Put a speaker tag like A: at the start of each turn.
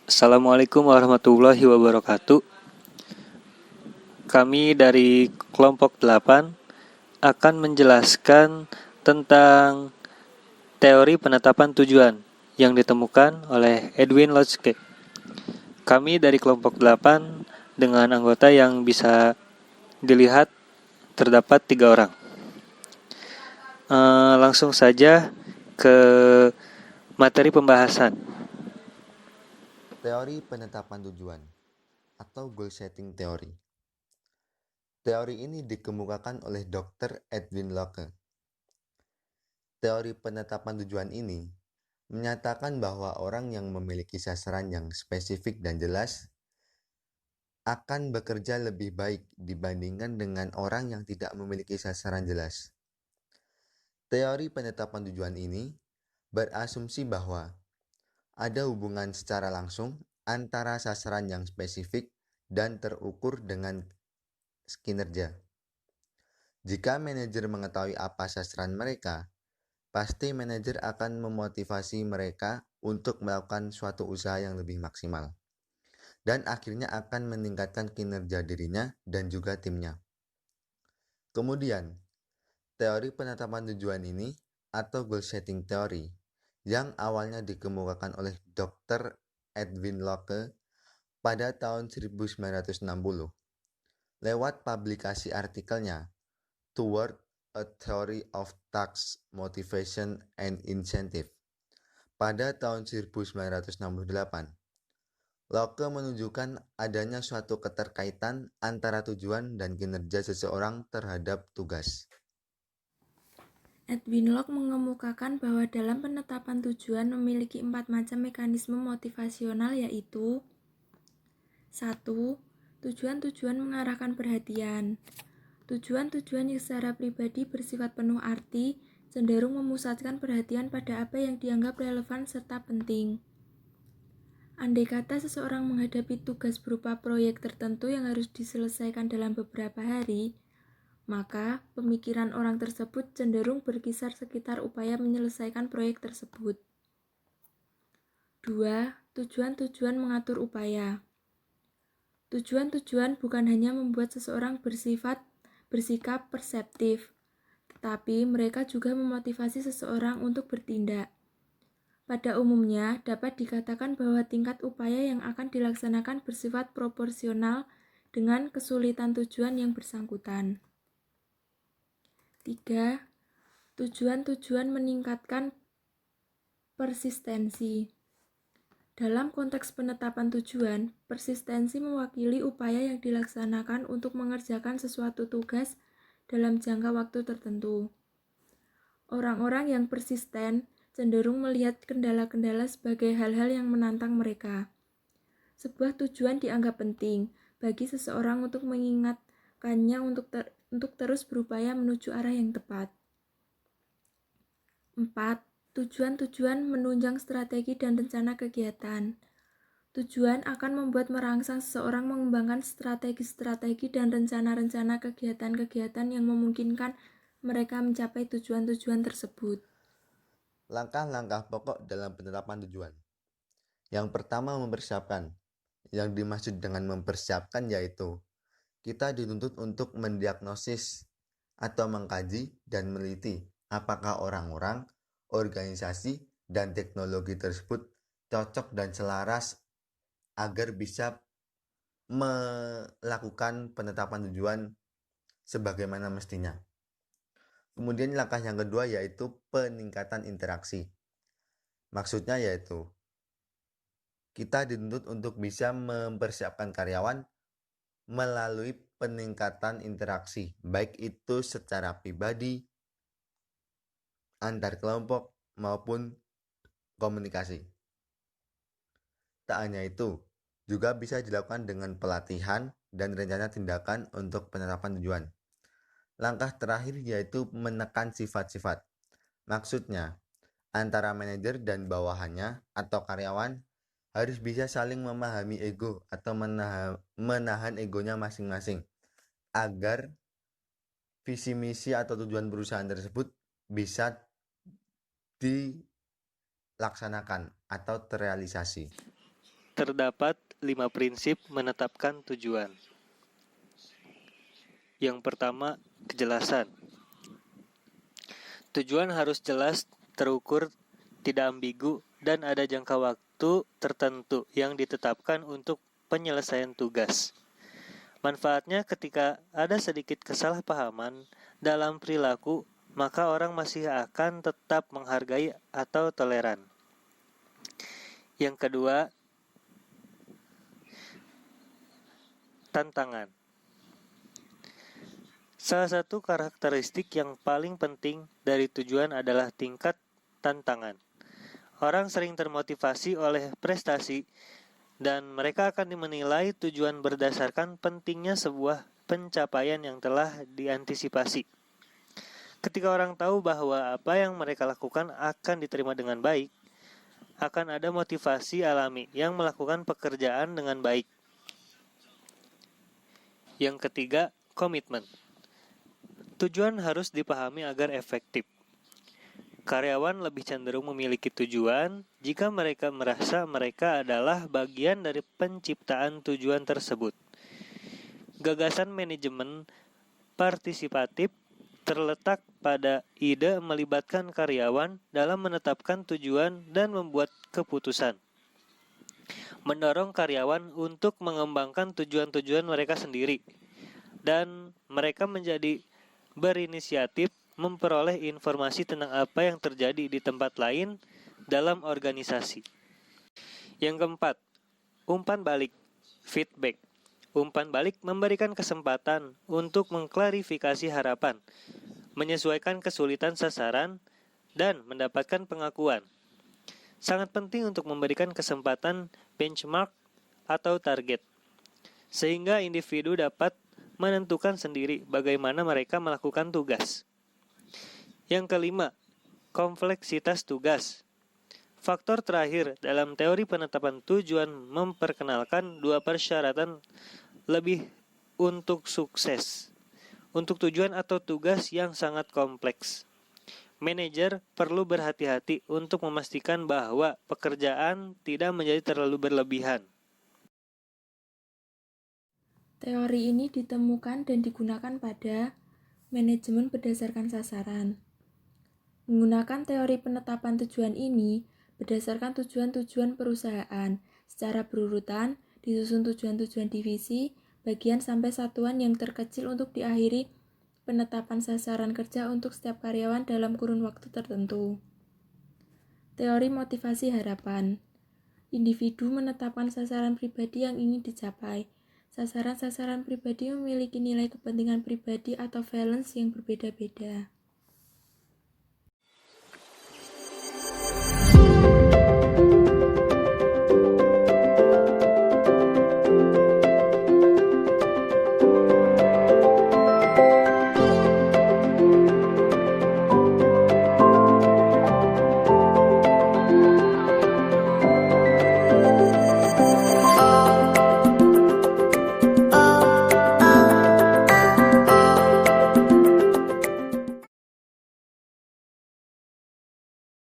A: Assalamualaikum warahmatullahi wabarakatuh. Kami dari kelompok 8 akan menjelaskan tentang teori penetapan tujuan yang ditemukan oleh Edwin Locke. Kami dari kelompok 8 dengan anggota yang bisa dilihat terdapat 3 orang. Langsung saja ke materi pembahasan.
B: Teori penetapan tujuan atau goal setting theory. Teori ini dikemukakan oleh Dr. Edwin Locke. Teori penetapan tujuan ini menyatakan bahwa orang yang memiliki sasaran yang spesifik dan jelas akan bekerja lebih baik dibandingkan dengan orang yang tidak memiliki sasaran jelas. Teori penetapan tujuan ini berasumsi bahwa ada hubungan secara langsung antara sasaran yang spesifik dan terukur dengan kinerja. Jika manajer mengetahui apa sasaran mereka, pasti manajer akan memotivasi mereka untuk melakukan suatu usaha yang lebih maksimal. Dan akhirnya akan meningkatkan kinerja dirinya dan juga timnya. Kemudian, teori penetapan tujuan ini atau goal setting theory yang awalnya dikemukakan oleh Dr. Edwin Locke pada tahun 1960 lewat publikasi artikelnya Toward a Theory of Task Motivation and Incentive pada tahun 1968. Locke menunjukkan adanya suatu keterkaitan antara tujuan dan kinerja seseorang terhadap tugas.
C: Edwin Locke mengemukakan bahwa dalam penetapan tujuan memiliki 4 macam mekanisme motivasional, yaitu 1. Tujuan-tujuan mengarahkan perhatian. Tujuan-tujuan yang secara pribadi bersifat penuh arti cenderung memusatkan perhatian pada apa yang dianggap relevan serta penting. Andai kata seseorang menghadapi tugas berupa proyek tertentu yang harus diselesaikan dalam beberapa hari, maka pemikiran orang tersebut cenderung berkisar sekitar upaya menyelesaikan proyek tersebut. 2. Tujuan-tujuan mengatur upaya. Tujuan-tujuan bukan hanya membuat seseorang bersikap perseptif, tetapi mereka juga memotivasi seseorang untuk bertindak. Pada umumnya, dapat dikatakan bahwa tingkat upaya yang akan dilaksanakan bersifat proporsional dengan kesulitan tujuan yang bersangkutan. 3. Tujuan-tujuan meningkatkan persistensi. Dalam konteks penetapan tujuan, persistensi mewakili upaya yang dilaksanakan untuk mengerjakan sesuatu tugas dalam jangka waktu tertentu. Orang-orang yang persisten cenderung melihat kendala-kendala sebagai hal-hal yang menantang mereka. Sebuah tujuan dianggap penting bagi seseorang untuk mengingatkannya untuk terus berupaya menuju arah yang tepat. 4. Tujuan-tujuan menunjang strategi dan rencana kegiatan. Tujuan akan membuat merangsang seseorang mengembangkan strategi-strategi dan rencana-rencana kegiatan-kegiatan yang memungkinkan mereka mencapai tujuan-tujuan tersebut.
B: Langkah-langkah pokok dalam penetapan tujuan. Yang pertama, mempersiapkan. Yang dimaksud dengan mempersiapkan yaitu kita dituntut untuk mendiagnosis atau mengkaji dan meneliti apakah orang-orang, organisasi, dan teknologi tersebut cocok dan selaras agar bisa melakukan penetapan tujuan sebagaimana mestinya. Kemudian langkah yang kedua yaitu peningkatan interaksi. Maksudnya yaitu kita dituntut untuk bisa mempersiapkan karyawan melalui peningkatan interaksi, baik itu secara pribadi, antar kelompok, maupun komunikasi. Tak hanya itu, juga bisa dilakukan dengan pelatihan dan rencana tindakan untuk penerapan tujuan. Langkah terakhir yaitu menekan sifat-sifat. Maksudnya, antara manajer dan bawahannya atau karyawan harus bisa saling memahami ego atau menahan egonya masing-masing agar visi misi atau tujuan perusahaan tersebut bisa dilaksanakan atau terrealisasi.
A: terdapat 5 prinsip menetapkan tujuan. Yang pertama, kejelasan. Tujuan harus jelas, terukur, tidak ambigu, dan ada jangka waktu tertentu yang ditetapkan untuk penyelesaian tugas. Manfaatnya ketika ada sedikit kesalahpahaman dalam perilaku, maka orang masih akan tetap menghargai atau toleran. Yang kedua, tantangan. Salah satu karakteristik yang paling penting dari tujuan adalah tingkat tantangan. Orang sering termotivasi oleh prestasi dan mereka akan menilai tujuan berdasarkan pentingnya sebuah pencapaian yang telah diantisipasi. Ketika orang tahu bahwa apa yang mereka lakukan akan diterima dengan baik, akan ada motivasi alami yang melakukan pekerjaan dengan baik. Yang ketiga, komitmen. Tujuan harus dipahami agar efektif. Karyawan lebih cenderung memiliki tujuan jika mereka merasa mereka adalah bagian dari penciptaan tujuan tersebut. Gagasan manajemen partisipatif terletak pada ide melibatkan karyawan dalam menetapkan tujuan dan membuat keputusan. Mendorong karyawan untuk mengembangkan tujuan-tujuan mereka sendiri, dan mereka menjadi berinisiatif memperoleh informasi tentang apa yang terjadi di tempat lain dalam organisasi. Yang keempat, umpan balik, feedback. Umpan balik memberikan kesempatan untuk mengklarifikasi harapan, menyesuaikan kesulitan sasaran, dan mendapatkan pengakuan. Sangat penting untuk memberikan kesempatan benchmark atau target, sehingga individu dapat menentukan sendiri bagaimana mereka melakukan tugas. Yang kelima, kompleksitas tugas. Faktor terakhir dalam teori penetapan tujuan memperkenalkan 2 persyaratan lebih untuk sukses. Untuk tujuan atau tugas yang sangat kompleks, manajer perlu berhati-hati untuk memastikan bahwa pekerjaan tidak menjadi terlalu berlebihan.
C: Teori ini ditemukan dan digunakan pada manajemen berdasarkan sasaran. Menggunakan teori penetapan tujuan ini berdasarkan tujuan-tujuan perusahaan secara berurutan, disusun tujuan-tujuan divisi, bagian sampai satuan yang terkecil untuk diakhiri penetapan sasaran kerja untuk setiap karyawan dalam kurun waktu tertentu. Teori motivasi harapan. Individu menetapkan sasaran pribadi yang ingin dicapai. Sasaran-sasaran pribadi memiliki nilai kepentingan pribadi atau valence yang berbeda-beda.